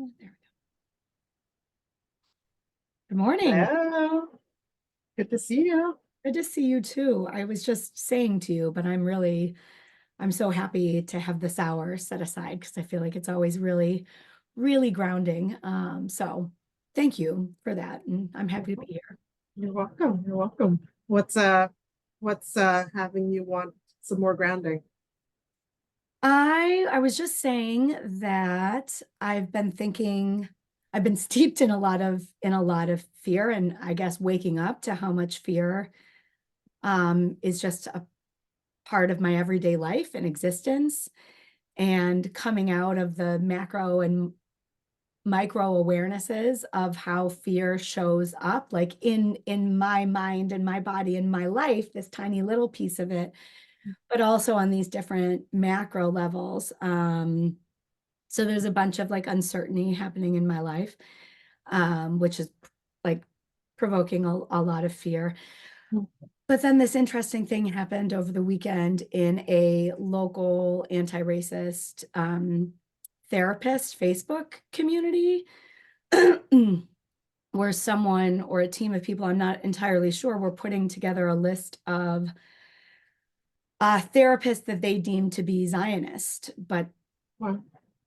There we go. Good morning. Hello. Good to see you. Good to see you too. I was just saying to you, but I'm so happy to have this hour set aside because I feel like it's always really grounding. So thank you for that. And I'm happy to be here. You're welcome. You're welcome. What's having you want some more grounding? I was just saying that I've been steeped in a lot of fear, and I guess waking up to how much fear is just a part of my everyday life and existence, and coming out of the macro and micro awarenesses of how fear shows up like in my mind and my body and my life, this tiny little piece of it, but also on these different macro levels. So there's a bunch of like uncertainty happening in my life, which is like provoking a lot of fear. But then this interesting thing happened over the weekend in a local anti-racist therapist Facebook community where someone or a team of people, I'm not entirely sure, were putting together a list of therapists that they deemed to be Zionist, but Well,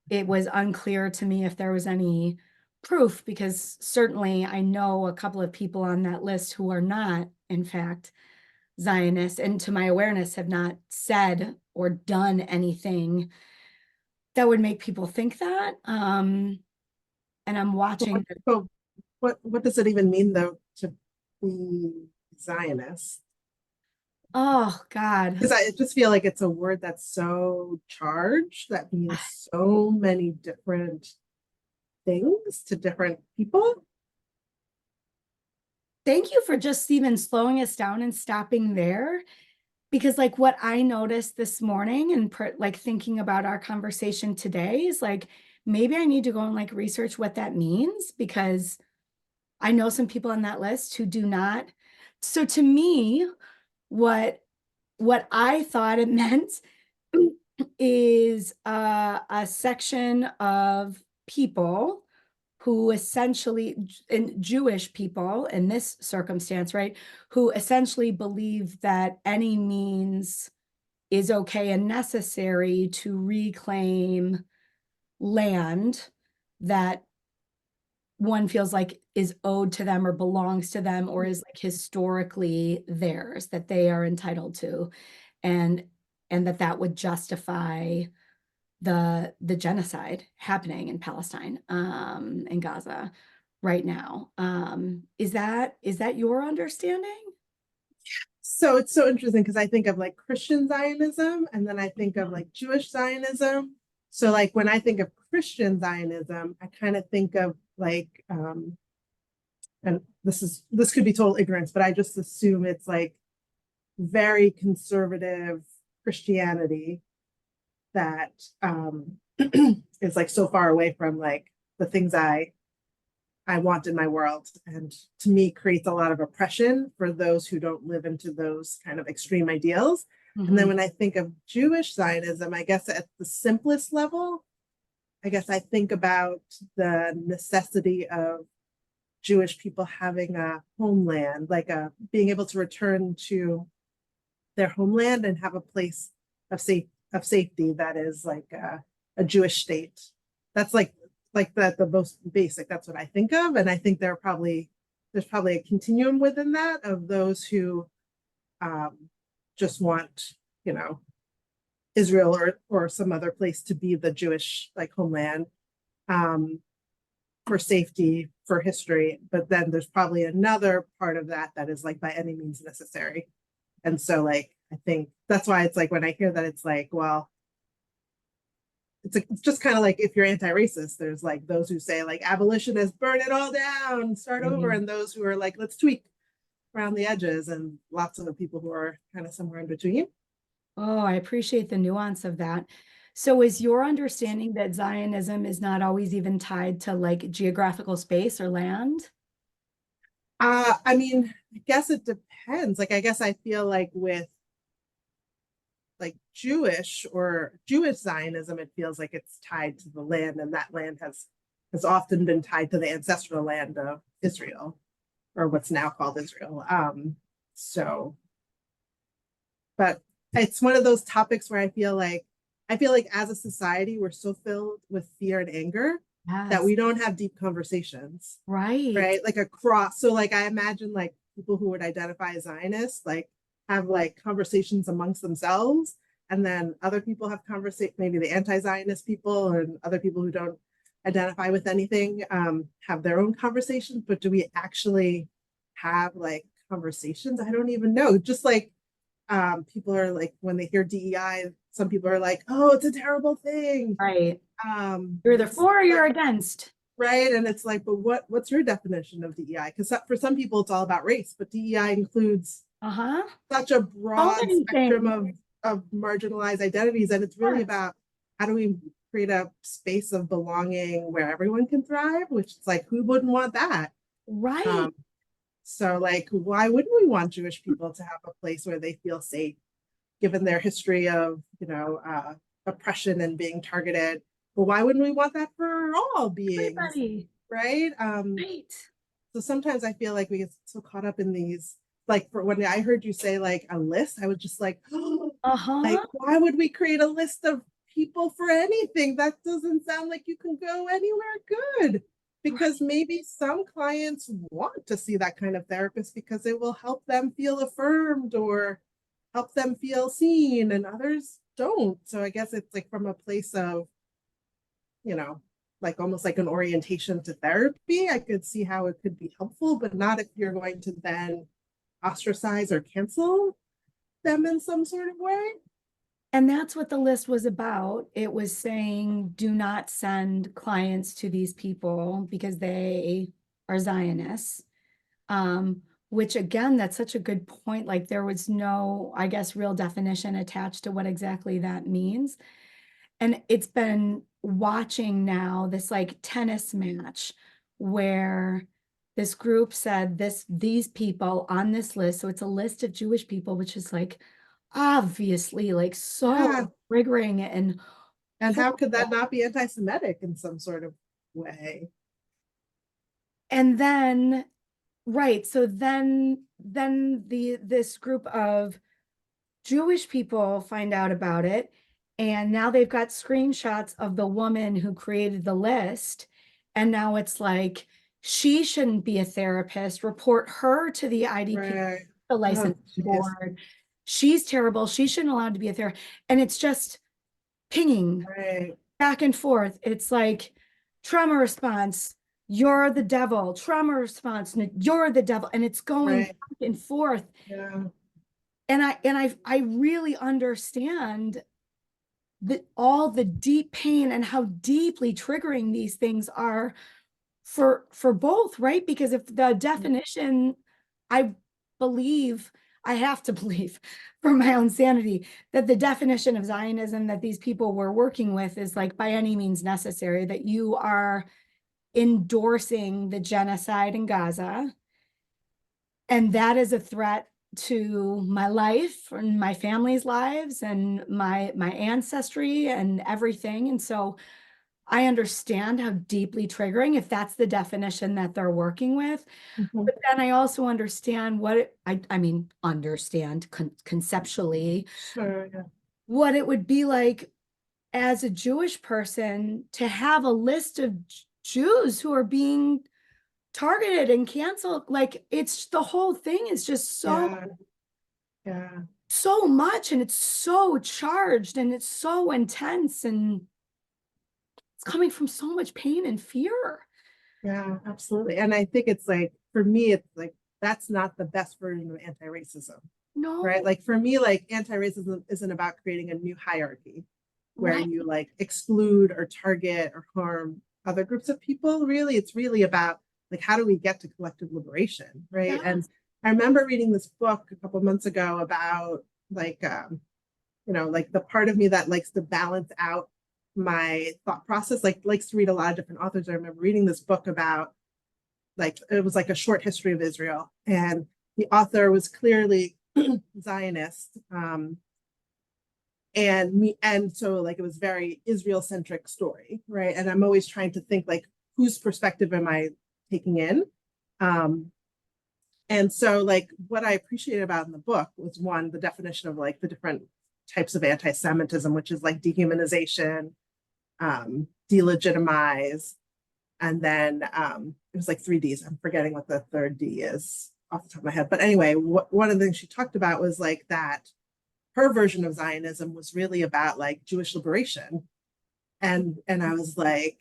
it was unclear to me if there was any proof, because certainly I know a couple of people on that list who are not, in fact, Zionists, and to my awareness have not said or done anything that would make people think that. And I'm watching. but what does it even mean though to be Zionist? Oh God. Because I just feel like it's a word that's so charged that means so many different things to different people. Thank you for just even slowing us down and stopping there. Because like what I noticed this morning and like thinking about our conversation today is like, maybe I need to go and like research what that means, because I know some people on that list who do not. So to me, what I thought it meant is a section of people who essentially, and Jewish people in this circumstance, right, who essentially believe that any means is okay and necessary to reclaim land that one feels like is owed to them or belongs to them or is like historically theirs, that they are entitled to, and that would justify the genocide happening in Palestine, in Gaza right now. Is that your understanding? So it's so interesting because I think of like Christian Zionism and then I think of like Jewish Zionism. So like when I think of Christian Zionism, I kind of think of like and this could be total ignorance, but I just assume it's like very conservative Christianity that is like so far away from like the things I want in my world, and to me creates a lot of oppression for those who don't live into those kind of extreme ideals. And then Mhm. when I think of Jewish Zionism, I guess at the simplest level, I guess I think about the necessity of Jewish people having a homeland, like a being able to return to their homeland and have a place of safety that is like a Jewish state. That's like that the most basic. That's what I think of, and I think there's probably a continuum within that of those who just want Israel or some other place to be the Jewish like homeland, um, for safety, for history. But then there's probably another part of that that is like by any means necessary. And so like I think that's why it's like when I hear that it's like, well, it's just kind of like if you're anti-racist, there's like those who say like abolitionists burn it all down, start over, Mhm. and those who are like let's tweak around the edges, and lots of the people who are kind of somewhere in between. Oh, I appreciate the nuance of that. So is your understanding that Zionism is not always even tied to like geographical space or land? I mean, I guess it depends. Like I guess I feel like with like Jewish Zionism, it feels like it's tied to the land, and that land has has often been tied to the ancestral land of Israel, or what's now called Israel. So, but it's one of those topics where I feel like as a society, we're so filled with fear and anger that Yes. we don't have deep conversations, Right. right? Like across. So like I imagine like people who would identify as Zionists, like have like conversations amongst themselves. And then other people have conversation, maybe the anti-Zionist people and other people who don't identify with anything have their own conversations. But do we actually have like conversations? I don't even know. Just like people are like, when they hear DEI, some people are like, oh, it's a terrible thing. Right. You're either for or But you're against. right, and it's like, but what's your definition of DEI? Because for some people it's all about race, but DEI includes Uh-huh. such a So broad many spectrum things. of marginalized identities, and it's really Yes. about how do we create a space of belonging where everyone can thrive, which is like, who wouldn't want that? Right. um so like, why wouldn't we want Jewish people to have a place where they feel safe, given their history of, oppression and being targeted? But why wouldn't we want that for all beings, Everybody. right? Right. So sometimes I feel like we get so caught up in these, like for when I heard you say like a list, I was just like, oh, like Uh-huh. why would we create a list of people for anything? That doesn't sound like you can go anywhere good. Because maybe some clients want to see that kind of therapist because it will help them feel affirmed or help them feel seen, and others don't. So I guess it's like from a place of, you know, like almost like an orientation to therapy. I could see how it could be helpful, but not if you're going to then ostracize or cancel them in some sort of way. And that's what the list was about. It was saying, do not send clients to these people because they are Zionists. Which again, that's such a good point. Like there was no, I guess, real definition attached to what exactly that means. And it's been watching now this like tennis match where this group said these people on this list, so it's a list of Jewish people, which is like obviously like Yeah. so triggering and And how could that horrible. not be anti-Semitic in some sort of way? And then right, so then this group of Jewish people find out about it, and now they've got screenshots of the woman who created the list, and now it's like she shouldn't be a therapist. Report her to the IDP, Right. the Oh, license geez. board. She's terrible. She shouldn't allowed to be a therapist. And it's just pinging Right. back and forth. It's like trauma response, you're the devil. Trauma response, you're the devil. And it's going Right. back and forth. Yeah. And I really understand that all the deep pain and how deeply triggering these things are for both, right? Because if the definition, I believe, I have to believe for my own sanity, that the definition of Zionism that these people were working with is like by any means necessary, that you are endorsing the genocide in Gaza. And that is a threat to my life and my family's lives and my ancestry and everything. And so I understand how deeply triggering if that's the definition that they're working with. Mhm. But then I also understand what I mean, understand conceptually Sure. Yeah. what it would be like as a Jewish person to have a list of Jews who are being targeted and canceled. Like it's the whole thing is just so Yeah. Yeah. so much and it's so charged and it's so intense and it's coming from so much pain and fear. Yeah, absolutely. And I think it's like, for me, it's like, that's not the best version of anti-racism, right? No, Like for me, like anti-racism isn't about creating a new hierarchy where right. you like exclude or target or harm other groups of people. Really, it's really about like, how do we get to collective liberation, right? And Yes. I remember reading this book a couple months ago about like, like the part of me that likes to balance out my thought process, like likes to read a lot of different authors. I remember reading this book about, like, it was like a short history of Israel, and the author was clearly Zionist, and so like it was very Israel centric story, right? And I'm always trying to think like, whose perspective am I taking in? And so like what I appreciated about in the book was one, the definition of like the different types of anti-Semitism, which is like dehumanization, delegitimize, and then it was like 3Ds. I'm forgetting what the third D is off the top of my head. But anyway, one of the things she talked about was like that her version of Zionism was really about like Jewish liberation. And I was like,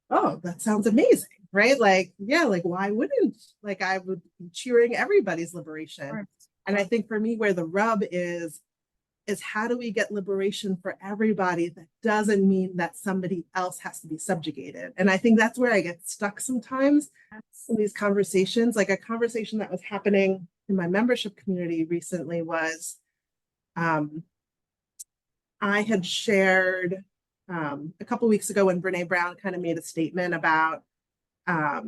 oh, that sounds amazing, right? Like, yeah, like why wouldn't, like I would be cheering everybody's liberation. And I think for me, where the rub is how do we get liberation for everybody that doesn't mean that somebody else has to be subjugated? And I think that's where I get stuck sometimes in these conversations. Like a conversation that was happening in my membership community recently was I had shared a couple of weeks ago when Brene Brown kind of made a statement about, I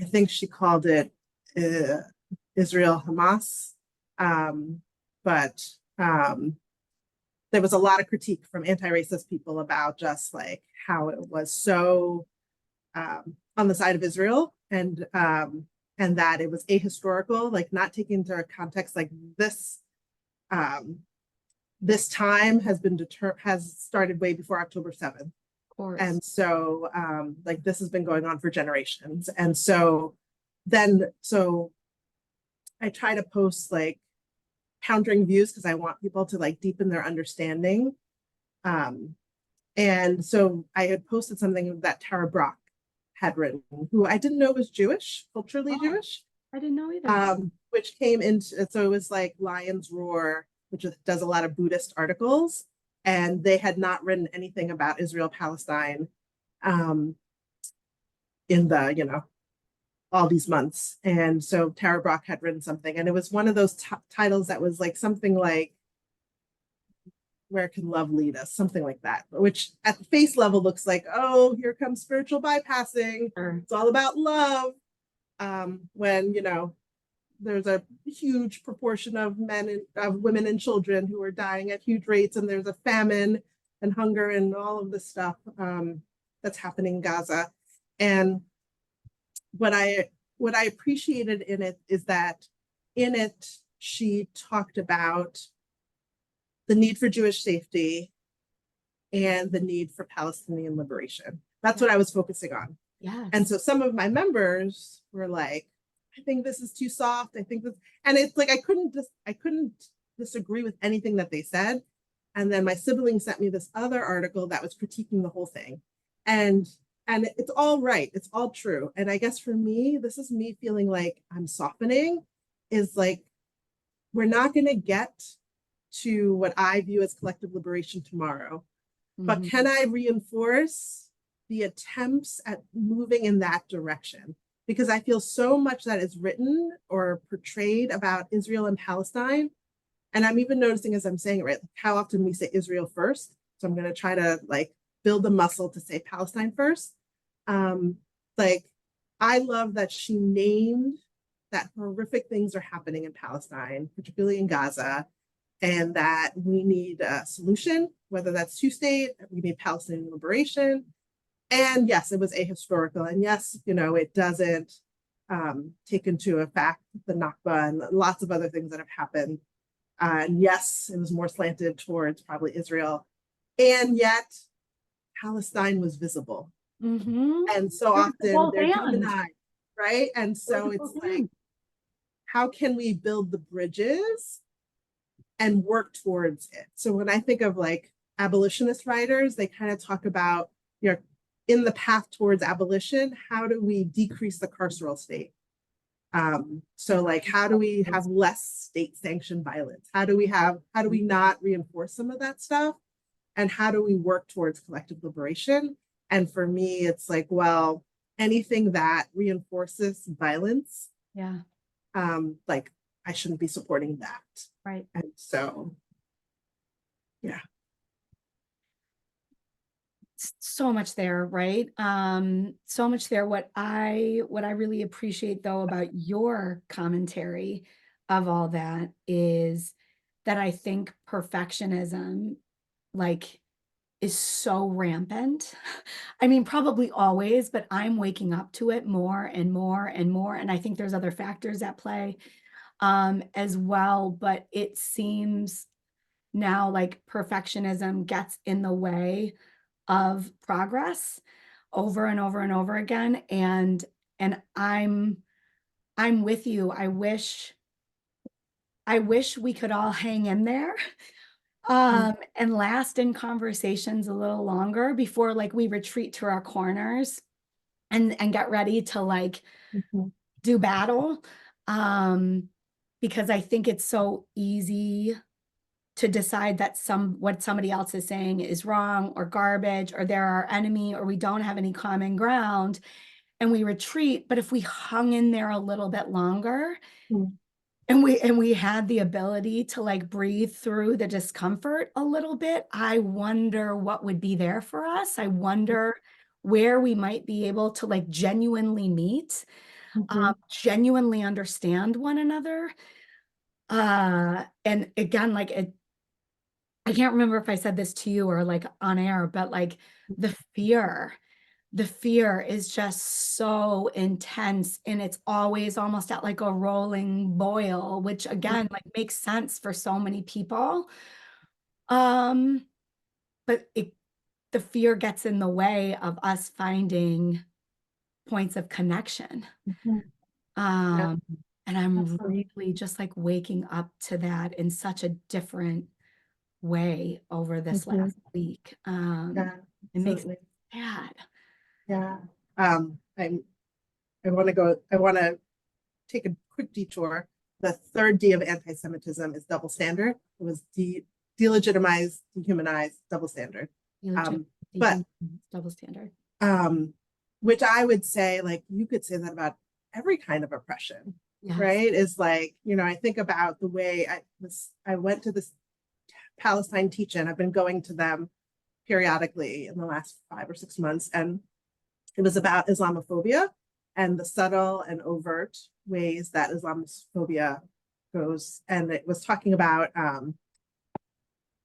think she called it Israel Hamas. But there was a lot of critique from anti-racist people about just like how it was so on the side of Israel and that it was ahistorical, like not taking into context like this this time has started way before October 7th. And so like this has been going on for generations. And so I try to post like countering views because I want people to like deepen their understanding. And so I had posted something that Tara Brach had written, who I didn't know was Jewish, culturally Jewish. I didn't know either. Which came into, so it was like Lion's Roar, which does a lot of Buddhist articles. And they had not written anything about Israel, Palestine in the, all these months. And so Tara Brach had written something, and it was one of those titles that was like something like, where can love lead us? Something like that, which at the face level looks like, oh, here comes spiritual bypassing. It's all about love. When, there's a huge proportion of women and children who are dying at huge rates, and there's a famine and hunger and all of this stuff that's happening in Gaza. And what I appreciated in it is that in it, she talked about the need for Jewish safety and the need for Palestinian liberation. That's what I was focusing on. Yeah. And so some of my members were like, I think this is too soft. I think this, and it's like I couldn't disagree with anything that they said. And then my sibling sent me this other article that was critiquing the whole thing. And it's all right. It's all true. And I guess for me, this is me feeling like I'm softening, is like, we're not going to get to what I view as collective liberation tomorrow. But can I reinforce the attempts at moving in that direction? Because I feel so much that is written or portrayed about Israel and Palestine. And I'm even noticing as I'm saying it, right, like how often we say Israel first. So I'm going to try to like build the muscle to say Palestine first. Like, I love that she named that horrific things are happening in Palestine, particularly in Gaza, and that we need a solution, whether that's two-state, we need Palestinian liberation. And yes, it was ahistorical. And yes, it doesn't take into effect the Nakba and lots of other things that have happened. And yes, it was more slanted towards probably Israel. And yet, Palestine was visible. And so often they're demonized, right? And so it's like, how can we build the bridges and work towards it? So when I think of like abolitionist writers, they kind of talk about, in the path towards abolition, how do we decrease the carceral state? So like, how do we have less state-sanctioned violence? How do we not reinforce some of that stuff? And how do we work towards collective liberation? And for me, it's like, well, anything that reinforces violence, like I shouldn't be supporting that. Right. And so, yeah. So much there, right? So much there. What I really appreciate though about your commentary of all that is that I think perfectionism, like is so rampant. I mean, probably always, but I'm waking up to it more and more and more. And I think there's other factors at play as well. But it seems now like perfectionism gets in the way of progress over and over and over again. And I'm with you. I wish we could all hang in there and last in conversations a little longer before like we retreat to our corners and get ready to like Mhm. do battle. Um, because I think it's so easy to decide that what somebody else is saying is wrong or garbage or they're our enemy or we don't have any common ground and we retreat. But if we hung in there a little bit longer, Mhm. and we had the ability to like breathe through the discomfort a little bit, I wonder what would be there for us. I wonder where we might be able to like genuinely meet, Mhm. genuinely understand one another. And again, like I can't remember if I said this to you or like on air, but like the fear the fear is just so intense and it's always almost at like a rolling boil, which again like makes sense for so many people. um but the fear gets in the way of us finding points of connection. Mhm. Yeah, um and I'm absolutely. really just like waking up to that in such a different way over this Mhm. last week. Yeah, It makes me absolutely. sad. Yeah. I want to take a quick detour. The third D of anti-Semitism is double standard. It was delegitimize, dehumanize, double standard. Legit Um, but dehuman double standard. um, which I would say, like, you could say that about every kind of oppression, Yes. right? Is like, I think about the way I went to this Palestine teach-in. I've been going to them periodically in the last 5 or 6 months, and it was about Islamophobia and the subtle and overt ways that Islamophobia goes. And it was talking about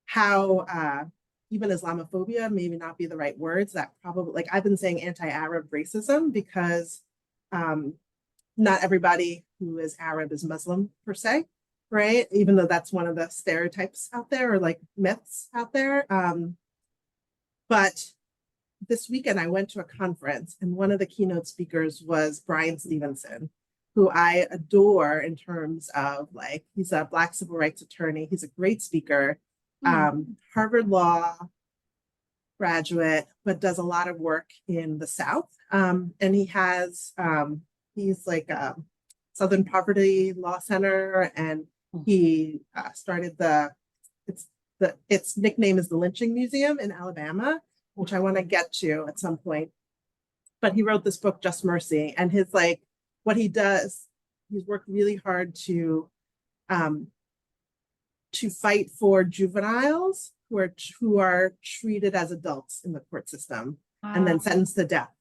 how even Islamophobia maybe not be the right words. That probably, like, I've been saying anti-Arab racism because um, not everybody who is Arab is Muslim per se, right? Even though that's one of the stereotypes out there or like myths out there. But this weekend I went to a conference and one of the keynote speakers was Bryan Stevenson, who I adore in terms of, like, he's a Black civil rights attorney. He's a great speaker, Hmm. Harvard Law graduate, but does a lot of work in the South. And he's like a Southern Poverty Law Center, and he started its nickname is the Lynching Museum in Alabama, which I want to get to at some point. But he wrote this book, Just Mercy, and his, like, what he does, he's worked really hard um, to fight for juveniles who are treated as adults in the court system and then Wow. sentenced to death.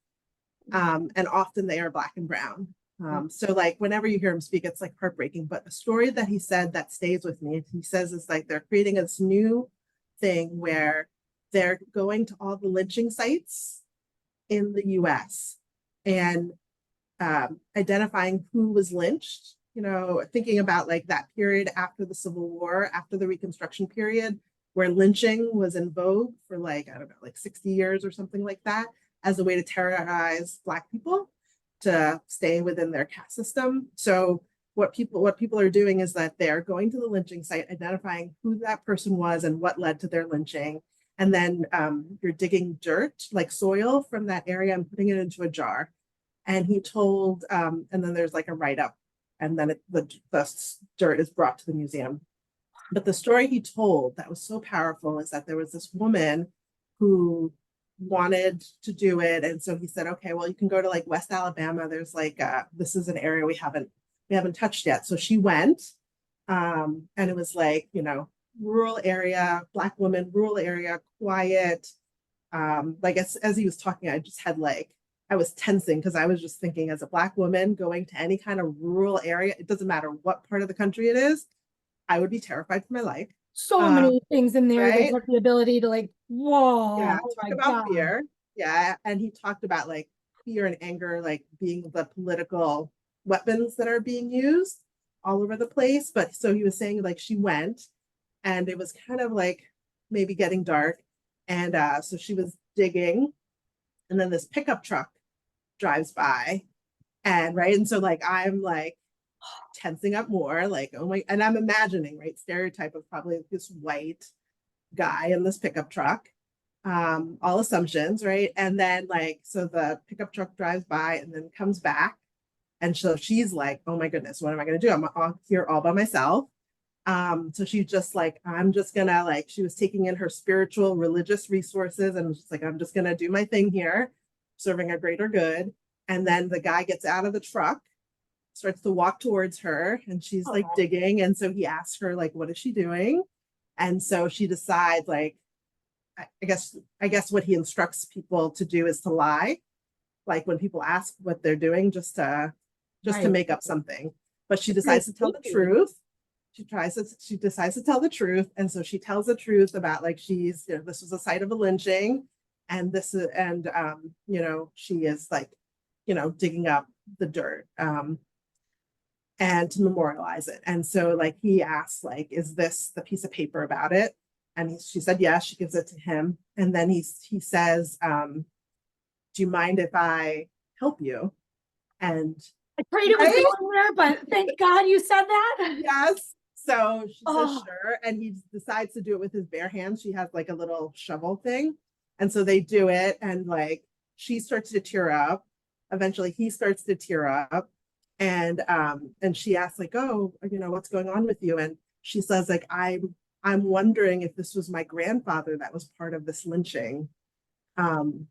And often they are Black and brown. So, like, whenever you hear him speak, it's like heartbreaking. But a story that he said that stays with me, he says, is like they're creating this new thing where they're going to all the lynching sites in the US and identifying who was lynched, thinking about like that period after the Civil War, after the Reconstruction period, where lynching was in vogue for, like, I don't know, like 60 years or something like that, as a way to terrorize Black people to stay within their caste system. So what people are doing is that they're going to the lynching site, identifying who that person was and what led to their lynching. And then you're digging dirt, like soil from that area, and putting it into a jar. And he told, and then there's like a write up, and then the dirt is brought to the museum. But the story he told that was so powerful is that there was this woman who wanted to do it, and so he said, okay, well, you can go to like West Alabama. There's like this is an area we haven't touched yet. So she went, and it was like, rural area, Black woman, rural area, quiet. Like, as he was talking, I just had, like, I was tensing because I was just thinking, as a Black woman going to any kind of rural area, it doesn't matter what part of the country it is, I would be terrified for my life. so Um, many things in there that right? took the ability to like, whoa, Yeah, oh talk my about God. fear. Yeah, and he talked about like fear and anger like being the political weapons that are being used all over the place. But so he was saying like she went and it was kind of like maybe getting dark. And so she was digging, and then this pickup truck drives by. And right. And so like I'm like tensing up more, like, oh my, and I'm imagining, right, stereotype of probably this white guy in this pickup truck. All assumptions, right? And then like, so the pickup truck drives by and then comes back. And so she's like, oh my goodness, what am I gonna do? I'm here all by myself. So she's just like, I'm just gonna like, she was taking in her spiritual religious resources and was just like, I'm just gonna do my thing here, serving a greater good. And then the guy gets out of the truck, starts to walk towards her, and she's like Oh, digging. And so he asks her, like, what is she doing? And so she decides, like, I guess what he instructs people to do is to lie, like when people ask what they're doing, just to right. make up something. But she It's very decides to tell the sneaky. truth. She decides to tell the truth, and so she tells the truth about like she's, this was a site of a lynching, and this is, and she is like, digging up the dirt, and to memorialize it. And so like he asks, like, is this the piece of paper about it? And she said yes. She gives it to him, and then he says, do you mind if I help you? And I prayed it was right, going there, but thank God you said that. yes. So she says Oh, sure, and he decides to do it with his bare hands. She has like a little shovel thing, and so they do it, and like she starts to tear up. Eventually, he starts to tear up, and she asks like, oh, what's going on with you? And she says like, I'm wondering if this was my grandfather that was part of this lynching. And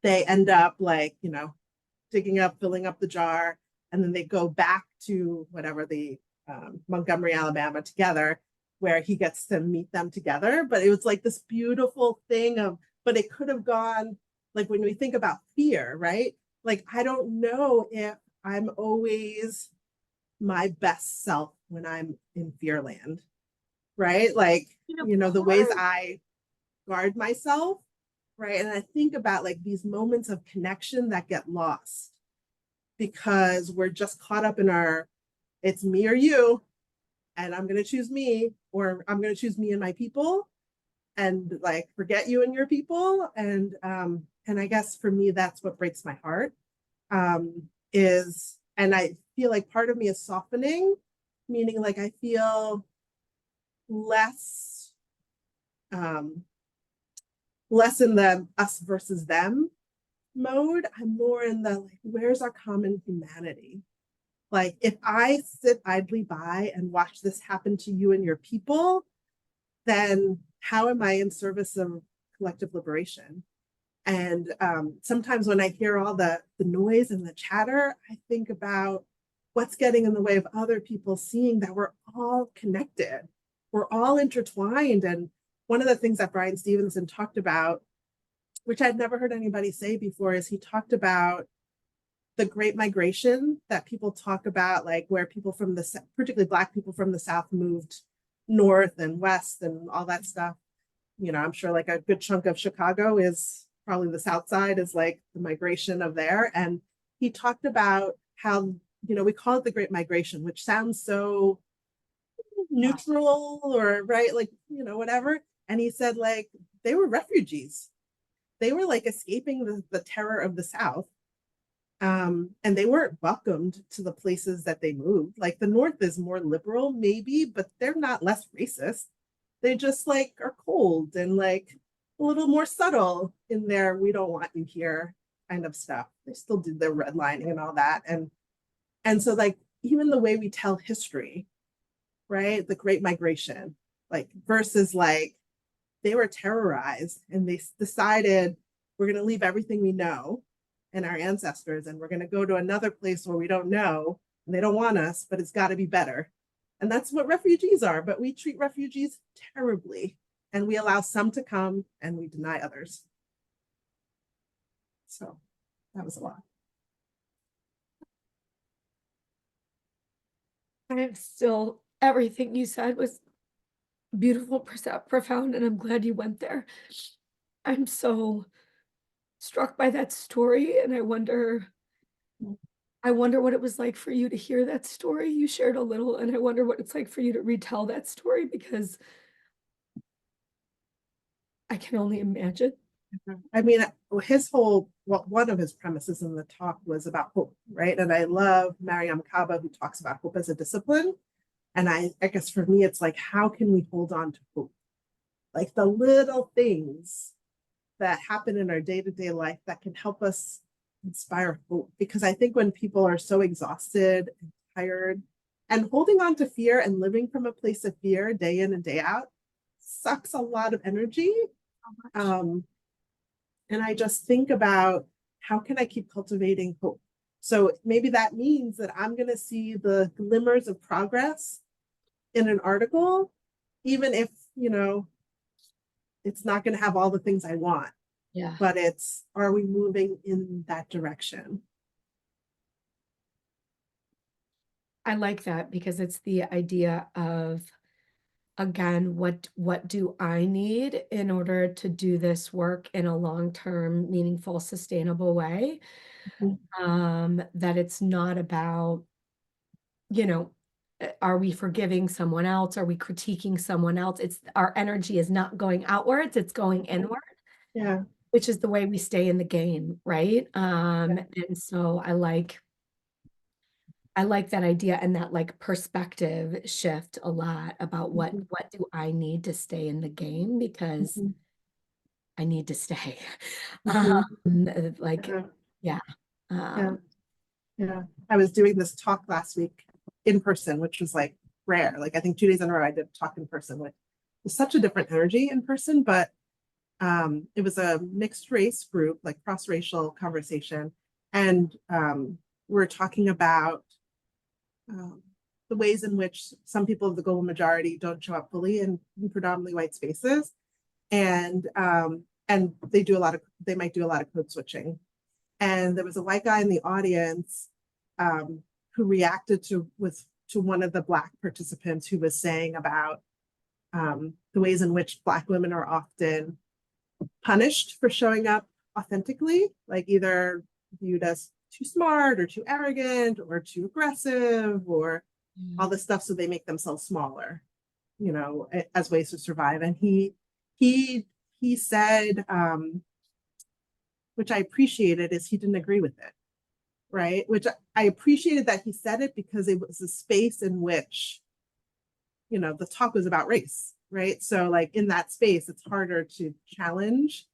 they end up like, digging up, filling up the jar, and then they go back to whatever the Montgomery, Alabama together, where he gets to meet them together. But it was like this beautiful thing of, but it could have gone like when we think about fear, right? Like, I don't know if I'm always my best self when I'm in fearland, right? Like, of the ways course. I guard myself, right? And I think about like these moments of connection that get lost because we're just caught up in our, it's me or you, and I'm going to choose me, or I'm going to choose me and my people, and like forget you and your people. And I guess for me that's what breaks my heart, is, and I feel like part of me is softening, meaning like I feel less, um less in the us versus them mode. I'm more in the like, where's our common humanity? Like, if I sit idly by and watch this happen to you and your people, then how am I in service of collective liberation? And sometimes when I hear all the noise and the chatter, I think about what's getting in the way of other people seeing that we're all connected, we're all intertwined. And one of the things that Bryan Stevenson talked about, which I'd never heard anybody say before, is he talked about the Great Migration that people talk about, like where people from the, particularly Black people from the South, moved north and west and all that stuff. I'm sure like a good chunk of Chicago is probably the South Side, is like the migration of there. And he talked about how, we call it the Great Migration, which sounds so neutral or right, like, whatever. And he said, like, they were refugees. They were like escaping the terror of the South, and they weren't welcomed to the places that they moved. Like the North is more liberal, maybe, but they're not less racist. They just like are cold and like a little more subtle in their "we don't want you here" kind of stuff. They still do their redlining and all that, and so like even the way we tell history, right? The Great Migration, like versus like they were terrorized and they decided we're going to leave everything we know and our ancestors, and we're going to go to another place where we don't know and they don't want us, but it's got to be better. And that's what refugees are. But we treat refugees terribly, and we allow some to come and we deny others. So that was a lot. I'm still everything you said was beautiful, profound, and I'm glad you went there. I'm so struck by that story, and I wonder what it was like for you to hear that story. You shared a little, and I wonder what it's like for you to retell that story because I can only imagine. I mean, one of his premises in the talk was about hope, right? And I love Mariam Kaba, who talks about hope as a discipline. And I guess for me, it's like, how can we hold on to hope? Like the little things that happen in our day-to-day life that can help us inspire hope. Because I think when people are so exhausted and tired and holding on to fear and living from a place of fear day in and day out sucks a lot of energy. And I just think about how can I keep cultivating hope? So maybe that means that I'm going to see the glimmers of progress in an article, even if, it's not going to have all the things I want. Yeah. But are we moving in that direction? I like that because it's the idea of, again, what do I need in order to do this work in a long-term, meaningful, sustainable way? That it's not about, are we forgiving someone else? Are we critiquing someone else? It's our energy is not going outwards, it's going inward. Yeah. Which is the way we stay in the game, right? And so I like that idea and that like perspective shift a lot about what do I need to stay in the game because I need to stay. Like, yeah. Yeah. Yeah. I was doing this talk last week in person, which was like rare. Like I think 2 days in a row I did talk in person with such a different energy in person, but it was a mixed race group, like cross-racial conversation. And we're talking about the ways in which some people of the global majority don't show up fully in predominantly white spaces. And they might do a lot of code switching. And there was a white guy in the audience who reacted to one of the Black participants who was saying about the ways in which Black women are often punished for showing up authentically, like either viewed as too smart or too arrogant or too aggressive or all this stuff, so they make themselves smaller, as ways to survive. And he said, which I appreciated, is he didn't agree with it, right? Which I appreciated that he said it because it was a space in which, the talk was about race, right? So like in that space, it's harder to challenge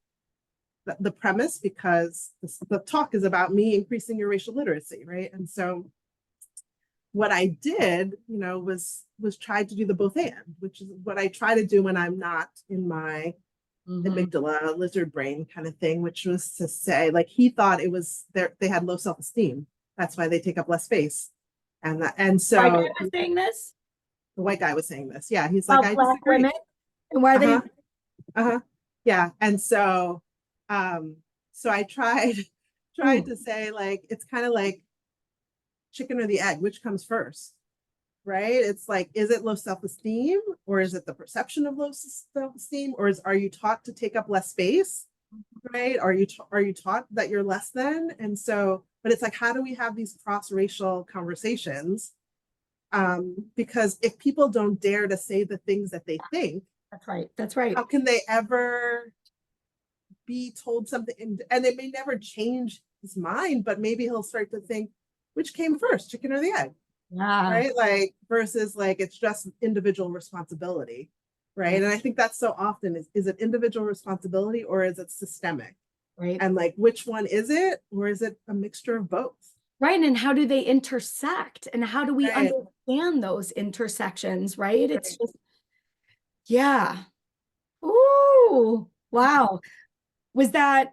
the premise because the talk is about me increasing your racial literacy, right? And so what I did, was try to do the both and, which is what I try to do when I'm not in my amygdala lizard brain kind of thing, which was to say, like, he thought it was they had low self-esteem. That's why they take up less space. And so white guy was saying this? The white guy was saying this. Yeah, he's like, I Black disagree. women? And why Uh-huh. they Yeah. And so I tried to say, like, it's kind of like chicken or the egg, which comes first, right? It's like, is it low self-esteem, or is it the perception of low self-esteem, or are you taught to take up less space, right? Are you taught that you're less than? And so, but it's like, how do we have these cross-racial conversations? Because if people don't dare to say the things that they think, that's right. how can they ever be told something? And it may never change his mind, but maybe he'll start to think, which came first, chicken or the egg? Yeah. Right? Like, versus like, it's just individual responsibility, right? And I think that's so often is it individual responsibility or is it systemic? Right. And like, which one is it? Or is it a mixture of both? Right. And how do they intersect? And how do we understand those intersections? Right. It's just, yeah. Ooh, wow. Was that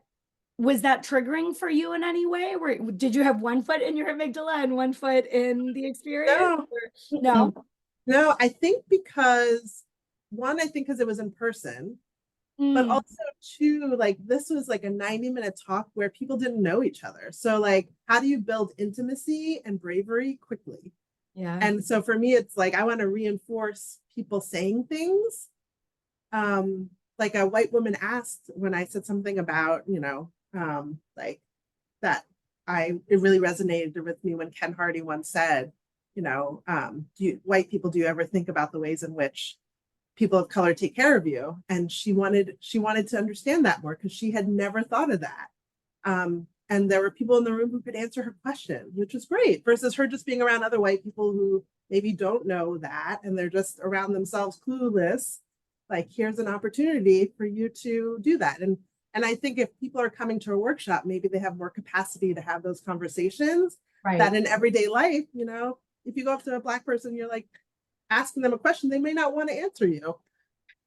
triggering for you in any way? Did you have one foot in your amygdala and one foot in the experience? No. No, I think because it was in person, but also two, like, this was like a 90-minute talk where people didn't know each other. So like, how do you build intimacy and bravery quickly? Yeah. And so for me, it's like I want to reinforce people saying things. Like a white woman asked when I said something about, like that it really resonated with me when Ken Hardy once said, white people, do you ever think about the ways in which people of color take care of you? And she wanted to understand that more because she had never thought of that. And there were people in the room who could answer her question, which was great, versus her just being around other white people who maybe don't know that and they're just around themselves clueless. Like, here's an opportunity for you to do that. And I think if people are coming to a workshop, maybe they have more capacity to have those conversations that Right. in everyday life, if you go up to a Black person, you're like asking them a question, they may not want to answer you,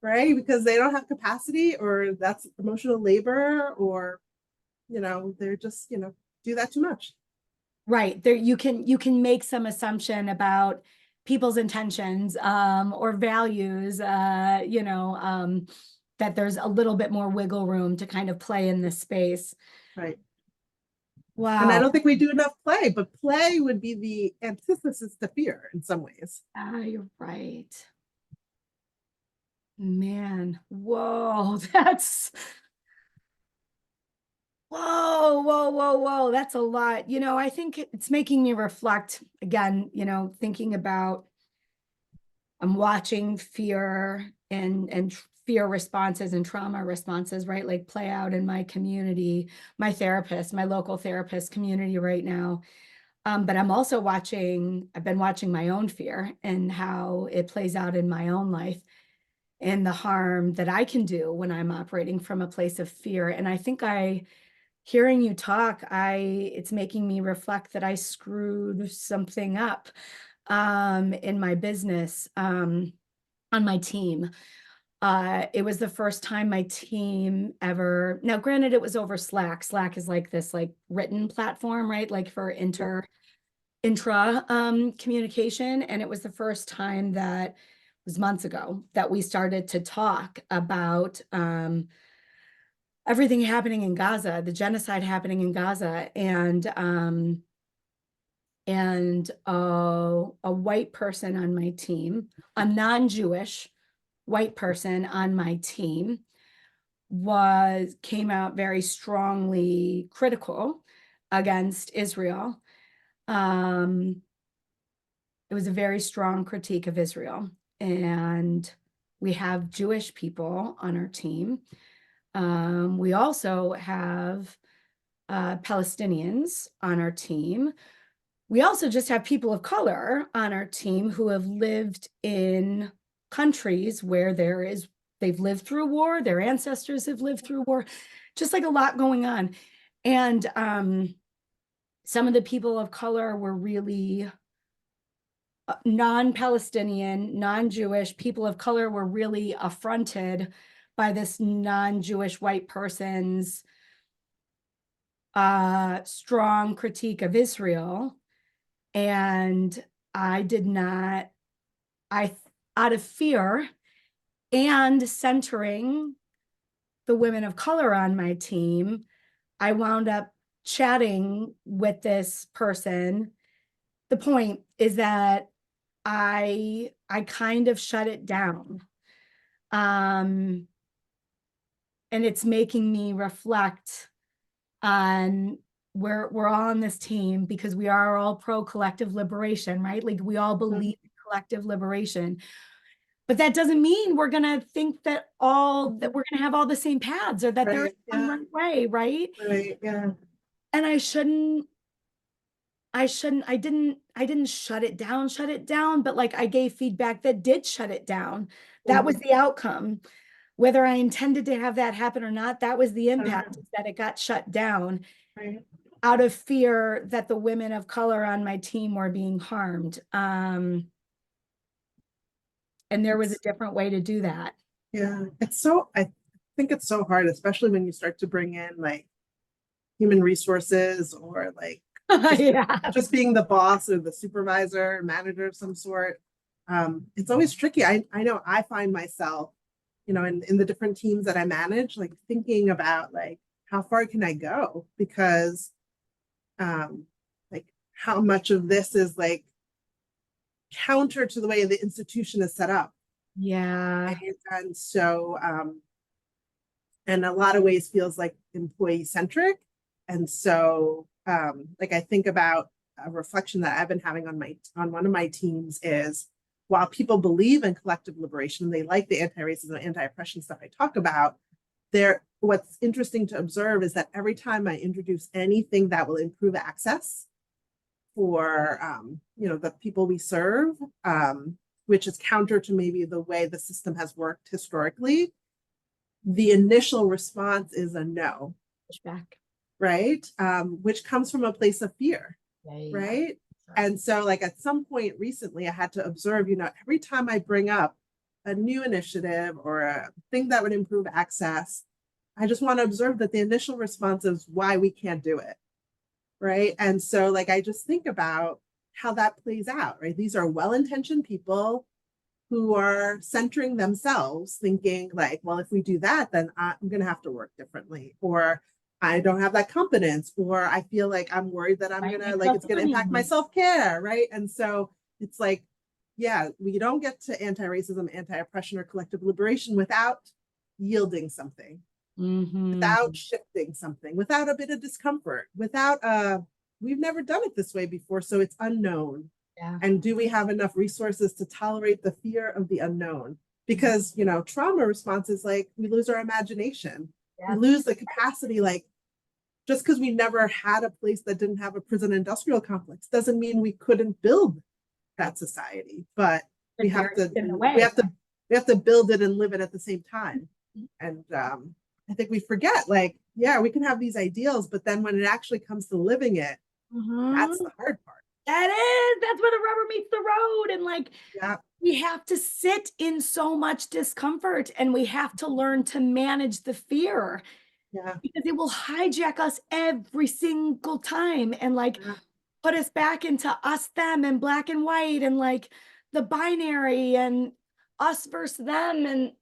right? Because they don't have capacity, or that's emotional labor, or they're just, do that too much. Right. There you can make some assumption about people's intentions or values, that there's a little bit more wiggle room to kind of play in this space. Right. And I Wow. don't think we do enough play, but play would be the antithesis to fear in some ways. Ah, you're right. Man. Whoa. That's whoa, whoa, whoa, whoa. That's a lot. I think it's making me reflect again, thinking about I'm watching fear and fear responses and trauma responses, right? Like play out in my community, my local therapist community right now. But I've been watching my own fear and how it plays out in my own life and the harm that I can do when I'm operating from a place of fear. And I think hearing you talk, it's making me reflect that I screwed something up in my business. On my team. It was the first time my team ever, now granted, it was over Slack. Slack is like this like written platform, right? Like for intra communication. And it was the first time that it was months ago that we started to talk about everything happening in Gaza, the genocide happening in Gaza, and a white person on my team, a non-Jewish white person on my team came out very strongly critical against Israel. It was a very strong critique of Israel. And we have Jewish people on our team. We also have Palestinians on our team. We also just have people of color on our team who have lived in countries where they've lived through war, their ancestors have lived through war, just like a lot going on. And some of the people of color were really non-Palestinian, non-Jewish people of color were really affronted by this non-Jewish white person's strong critique of Israel. And I did not, I, out of fear and centering the women of color on my team, I wound up chatting with this person. The point is that I kind of shut it down. And it's making me reflect on we're all on this team because we are all pro collective liberation, right? Like we all believe in collective liberation. But that doesn't mean we're gonna think that we're gonna have all the same paths or that there is Right. one Yeah. right way, right? Right. Yeah. And I didn't shut it down, but like I gave feedback that did shut it down. That was Mhm. the outcome. Whether I intended to have that happen or not, that was the impact, Uh, is that it got shut down right. out of fear that the women of color on my team were being harmed. And there was a It's, different way to do that. yeah. I think it's so hard, especially when you start to bring in like human resources, or like just Yeah. just being the boss or the supervisor, manager of some sort. It's always tricky. I know I find myself, in the different teams that I manage, like thinking about like how far can I go? Because like how much of this is like counter to the way the institution is set up. Yeah. And so, in a lot of ways feels like employee centric. And so, like I think about a reflection that I've been having on one of my teams is, while people believe in collective liberation, they like the anti-racism, anti-oppression stuff I talk about, what's interesting to observe is that every time I introduce anything that will improve access for the people we serve, which is counter to maybe the way the system has worked historically, the initial response is a no. Pushback. Right? Which comes from a place of fear. Yeah. Right? And so, like, at some point recently, I had to observe, every time I bring up a new initiative or a thing that would improve access, I just want to observe that the initial response is why we can't do it. Right? And so, like, I just think about how that plays out, right? These are well-intentioned people who are centering themselves, thinking like, well, if we do that, then I'm going to have to work differently, or I don't have that confidence, or I feel like I'm worried that I'm going to, like, it's going to impact my self-care, right? And so it's like, yeah, we don't get to anti-racism, anti-oppression, or collective liberation without yielding something, without shifting something, without a bit of discomfort, without we've never done it this way before, so it's unknown. Yeah. And do we have enough resources to tolerate the fear of the unknown? Because, trauma response is like, we lose our imagination. Yeah. We lose the capacity, like, just because we never had a place that didn't have a prison industrial complex doesn't mean we couldn't build that society. But we have to build it and live it at the same time. And I think we forget, like, yeah, we can have these ideals, but then when it actually comes to living it, that's the hard part. That's where the rubber meets the road. And like, we have to sit in so much discomfort, and we have to learn to manage the fear. Yeah. Because it will hijack us every single time and like put us back into us, them, and black and white, and like the binary and us versus them. And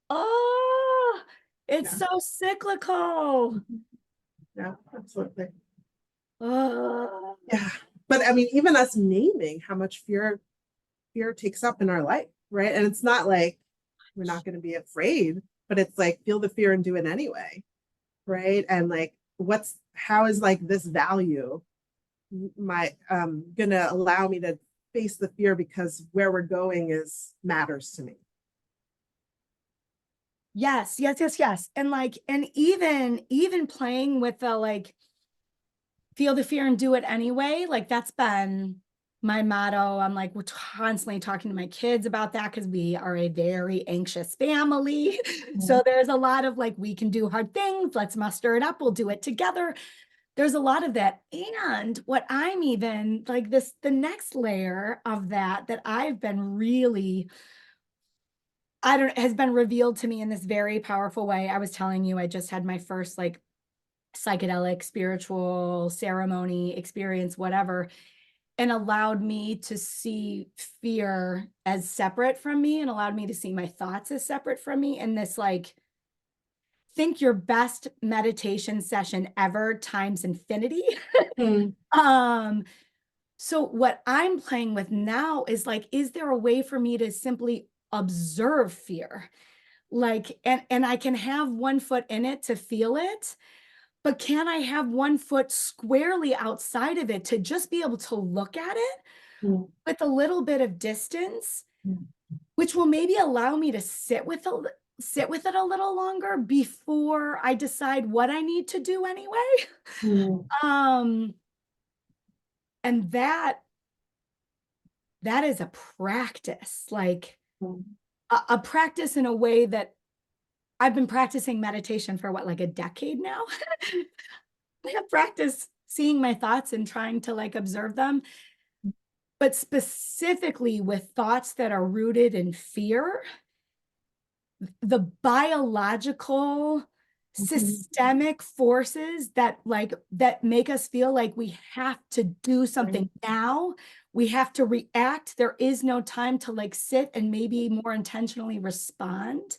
it's so cyclical. Yeah, absolutely. Yeah. But I mean, even us naming how much fear takes up in our life, right? And it's not like we're not going to be afraid, but it's like, feel the fear and do it anyway. Right? And like, how is like this value gonna allow me to face the fear, because where we're going matters to me. Yes. And like, and even playing with the like, feel the fear and do it anyway. Like, that's been my motto. I'm like, we're constantly talking to my kids about that because we are a very anxious family. So there's a lot of like, we can do hard things. Let's muster it up. We'll do it together. There's a lot of that. And what I'm even like the next layer of that I've been really, has been revealed to me in this very powerful way. I was telling you, I just had my first like psychedelic spiritual ceremony experience, whatever, and allowed me to see fear as separate from me, and allowed me to see my thoughts as separate from me. And this like, think your best meditation session ever times infinity. So what I'm playing with now is like, is there a way for me to simply observe fear? Like, and I can have one foot in it to feel it, but can I have one foot squarely outside of it to just be able to look at it with a little bit of distance, which will maybe allow me to sit with it a little longer before I decide what I need to do anyway. And that is a practice, like a practice in a way that I've been practicing meditation for what, like a decade now. I have practiced seeing my thoughts and trying to like observe them, but specifically with thoughts that are rooted in fear, the biological systemic forces that make us feel like we have to do something now. We have to react. There is no time to like sit and maybe more intentionally respond.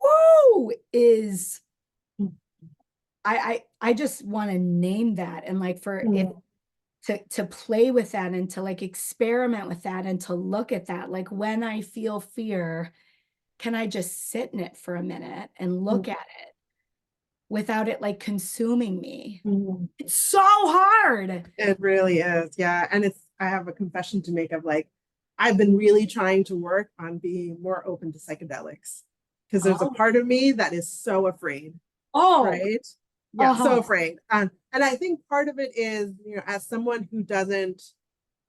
Woo! I just want to name that. And like, to play with that and to like experiment with that and to look at that. Like when I feel fear, can I just sit in it for a minute and look at it without it like consuming me? Mhm. It's so hard. It really is. Yeah. And I have a confession to make of like, I've been really trying to work on being more open to psychedelics because there's a Oh, part of me that is so afraid, oh, right? Yeah, so uh-huh. afraid. And I think part of it is, you know, as someone who doesn't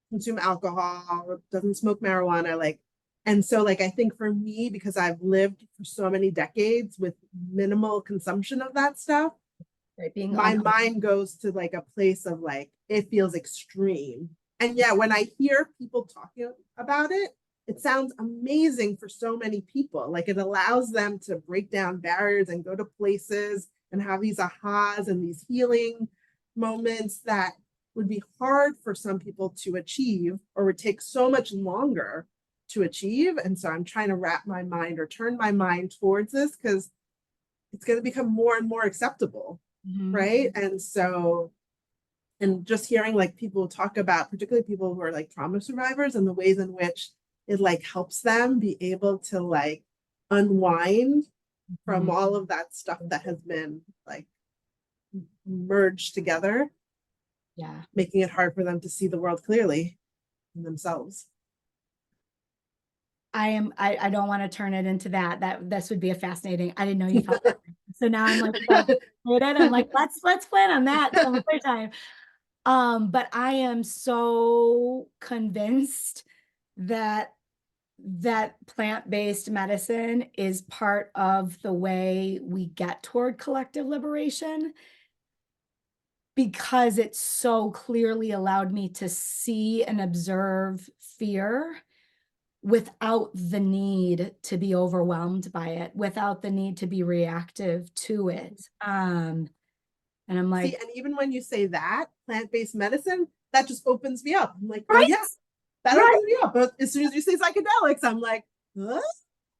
consume alcohol, doesn't smoke marijuana, like, and so like I think for me, because I've lived for so many decades with minimal consumption of that stuff, Right, being my on. mind goes to like a place of like it feels extreme. And yeah, when I hear people talking about it, it sounds amazing for so many people. Like it allows them to break down barriers and go to places and have these ahas and these healing moments that would be hard for some people to achieve or would take so much longer to achieve. And so I'm trying to wrap my mind or turn my mind towards this because it's going to become more and more acceptable, Mhm. right? And so, and just hearing like people talk about, particularly people who are like trauma survivors and the ways in which it like helps them be able to like unwind from Mhm. all of that stuff that has been like merged together, Yeah. making it hard for them to see the world clearly in themselves. I don't want to turn it into that. That this would be a fascinating. I didn't know you felt that way. So now I'm like so excited. I'm like, let's plan on that some other time. But I am so convinced that plant-based medicine is part of the way we get toward collective liberation because it so clearly allowed me to see and observe fear without the need to be overwhelmed by it, without the need to be reactive to it. And I'm See, like, and even when you say that plant-based medicine, that just opens me up. I'm like, oh right, yeah, that right, opens me up. But as soon as you say psychedelics, I'm like, huh?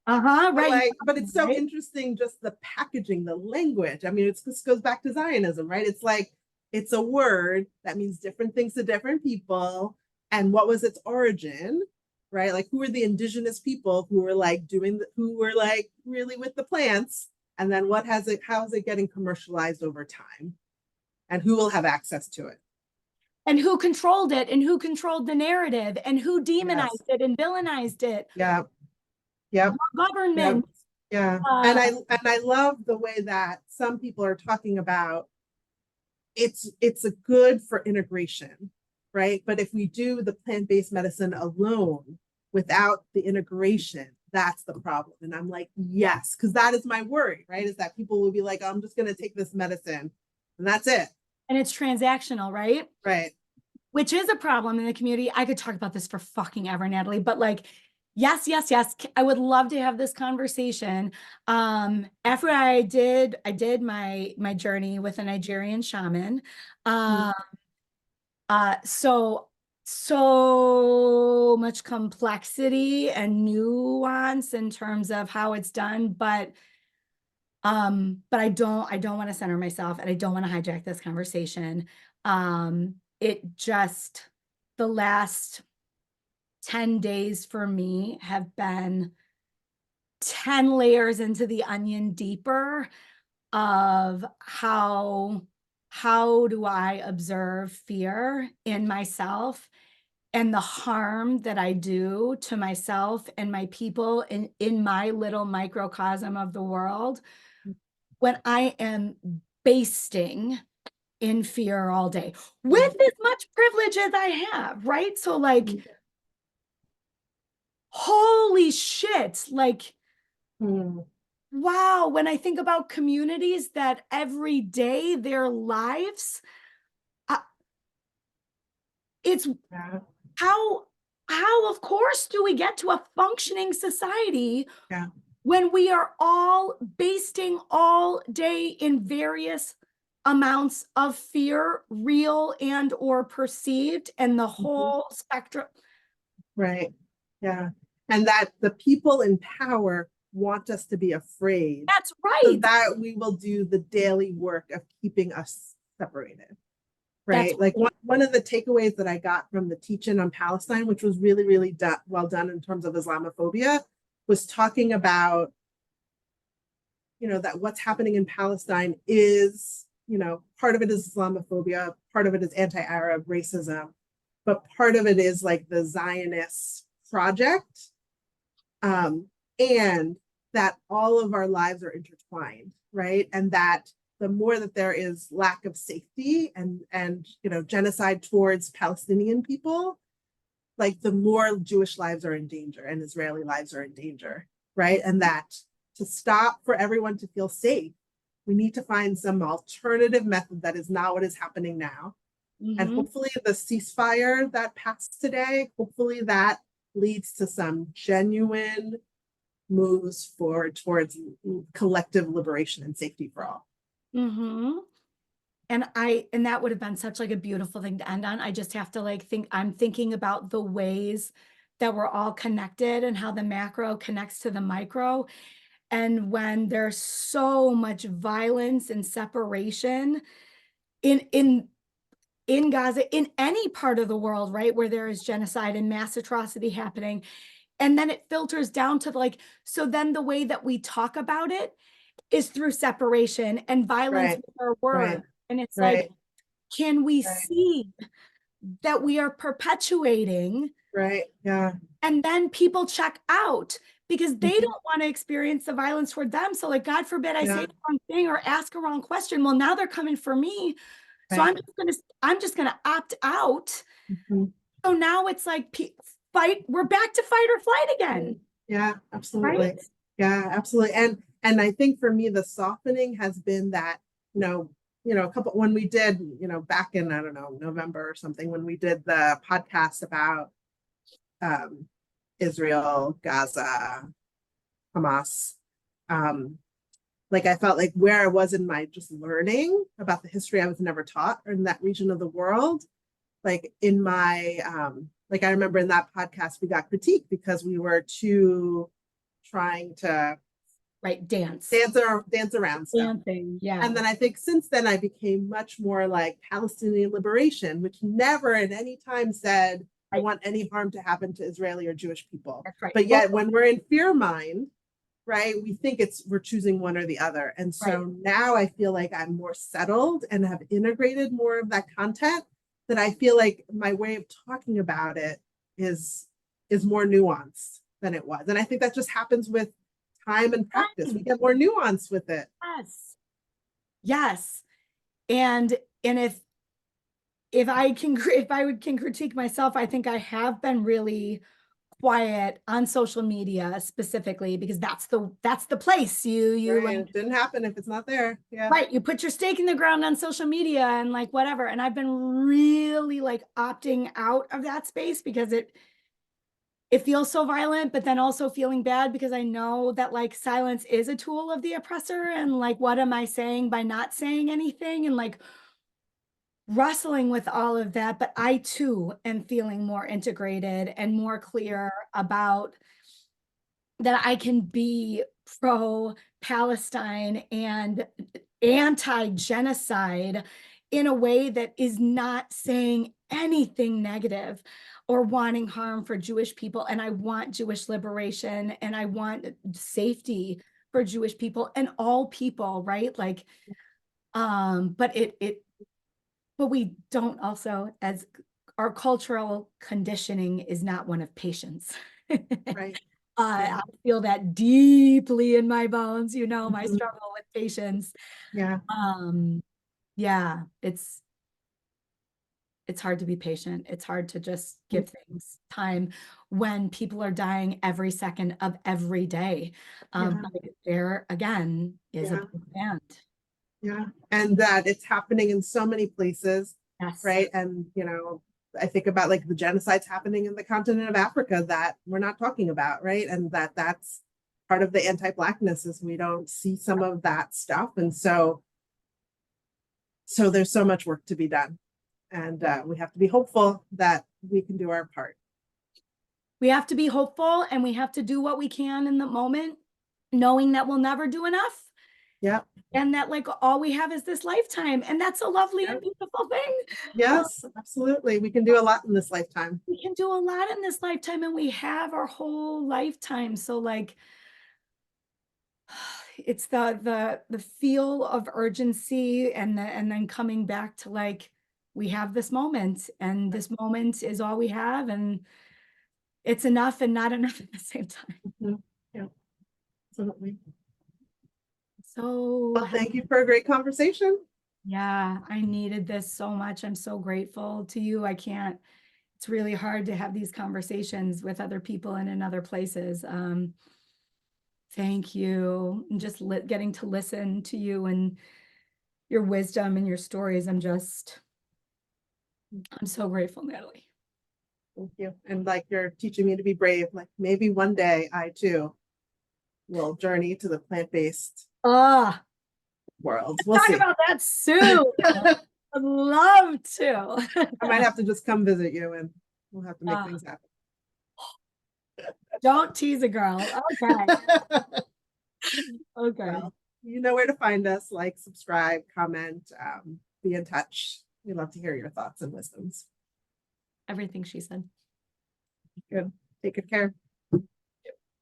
uh-huh, But right, like, but it's so right. interesting, just the packaging, the language. I mean, this goes back to Zionism, right? It's like it's a word that means different things to different people. And what was its origin, right? Like, who were the indigenous people who were like who were like really with the plants? And then how is it getting commercialized over time? And who will have access to it? And who controlled it and who controlled the narrative and who Yes. demonized it and villainized it? Yeah. Yep. Yep. Government. Yeah. Uh, And I love the way that some people are talking about it's a good for integration, right? But if we do the plant-based medicine alone without the integration, that's the problem. And I'm like, yes, because that is my worry, right? Is that people will be like, oh, I'm just going to take this medicine and that's it. and it's transactional, right? Right. Which is a problem in the community. I could talk about this for fucking ever, Nathalie, but like, yes, yes, yes. I would love to have this conversation. After I did my journey with a Nigerian shaman. Mm-hmm. Um, so much complexity and nuance in terms of how it's done, but I don't want to center myself and I don't want to hijack this conversation. It just the last 10 days for me have been 10 layers into the onion deeper of how do I observe fear in myself and the harm that I do to myself and my people in my little microcosm of the world when I am basting in fear all day with as much privilege as I have, right? So like, holy shit, like, Mm-hmm. wow, when I think about communities that every day their lives, uh, it's Yeah. how of course do we get to a functioning society Yeah. when we are all basting all day in various amounts of fear, real and or perceived, and the Mm-hmm. whole spectrum. Right. Yeah. And that the people in power want us to be afraid That's so right. that we will do the daily work of keeping us separated. That's right? Like one of the takeaways that I got from the teaching on Palestine, which was really, really well done in terms of Islamophobia, was talking about, that what's happening in Palestine is, part of it is Islamophobia, part of it is anti-Arab racism, but part of it is like the Zionist project, and that all of our lives are intertwined, right? And that the more that there is lack of safety and genocide towards Palestinian people, like the more Jewish lives are in danger and Israeli lives are in danger, right? And that to stop for everyone to feel safe, we need to find some alternative method that is not what is happening now. And hopefully the ceasefire that passed today, hopefully that leads to some genuine moves forward towards collective liberation and safety for all. And that would have been such like a beautiful thing to end on. I just have to like I'm thinking about the ways that we're all connected and how the macro connects to the micro. And when there's so much violence and separation in Gaza, in any part of the world, right, where there is genocide and mass atrocity happening, and then it filters down to like, so then the way that we talk about it is through separation and violence with our words. And it's like, can we see that we are perpetuating? Right. Yeah. And then people check out because they don't want to experience the violence toward them. So like, God forbid I say the wrong thing or ask a wrong question. Well, now they're coming for me. So I'm just gonna opt out. So now it's like fight. We're back to fight or flight again. Yeah, absolutely. Right? Yeah, absolutely. And I think for me, the softening has been that, a couple when we did, back in, I don't know, November or something, when we did the podcast about Israel, Gaza, Hamas, like I felt like where I was in my just learning about the history I was never taught in that region of the world, like in my like I remember in that podcast we got critiqued because we were too trying to dance around stuff. Yeah. And then I think since then I became much more like Palestinian liberation, which never at any time said I want any harm to happen to Israeli or Jewish people. That's right. But yet when we're in fear mind, right, we think we're choosing one or the other. And so now I feel like I'm more settled and have integrated more of that content, that I feel like my way of talking about it is more nuanced than it was. And I think that just happens with time and practice. We get more nuance with it. Yes. And if I can critique myself, I think I have been really quiet on social media specifically because that's the place you right. It didn't happen if it's not there. Yeah. Right. You put your stake in the ground on social media and like whatever. And I've been really like opting out of that space because it feels so violent, but then also feeling bad because I know that like silence is a tool of the oppressor. And like, what am I saying by not saying anything? And like wrestling with all of that. But I too am feeling more integrated and more clear about that I can be pro-Palestine and anti-genocide in a way that is not saying anything negative or wanting harm for Jewish people. And I want Jewish liberation and I want safety for Jewish people and all people, right? Like, but we don't also, as our cultural conditioning is not one of patience. Right. I feel that deeply in my bones, my struggle with patience. Yeah. Yeah, it's hard to be patient. It's hard to just give things time when people are dying every second of every day. But there again is a big band. Yeah. And that it's happening in so many places. Yes. Right. And, I think about like the genocides happening in the continent of Africa that we're not talking about, right? And that's part of the anti-Blackness is we don't see some of that stuff. And so there's so much work to be done. And we have to be hopeful that we can do our part. We have to be hopeful and we have to do what we can in the moment, knowing that we'll never do enough. Yeah. And that like all we have is this lifetime. And that's a lovely and Yep. beautiful thing. Yes, absolutely. We can do a lot in this lifetime. We can do a lot in this lifetime, and we have our whole lifetime. So like it's the feel of urgency, and then coming back to like we have this moment, and this moment is all we have, and it's enough and not enough at the same time. Mhm. Yeah, absolutely. So Well, thank you for a great conversation. yeah, I needed this so much. I'm so grateful to you. I can't, it's really hard to have these conversations with other people and in other places. Thank you. And just getting to listen to you and your wisdom and your stories. I'm so grateful, Nathalie. Thank you. And like you're teaching me to be brave, like maybe one day I too will journey to the plant-based Ah, world. We'll talk see. about that soon. I'd love to. I might have to just come visit you and we'll have to make Ah, things happen. don't tease a girl. Okay. Okay. Well, you know where to find us. Like, subscribe, comment, be in touch. We love to hear your thoughts and wisdoms. Everything she said. Good. Take good care.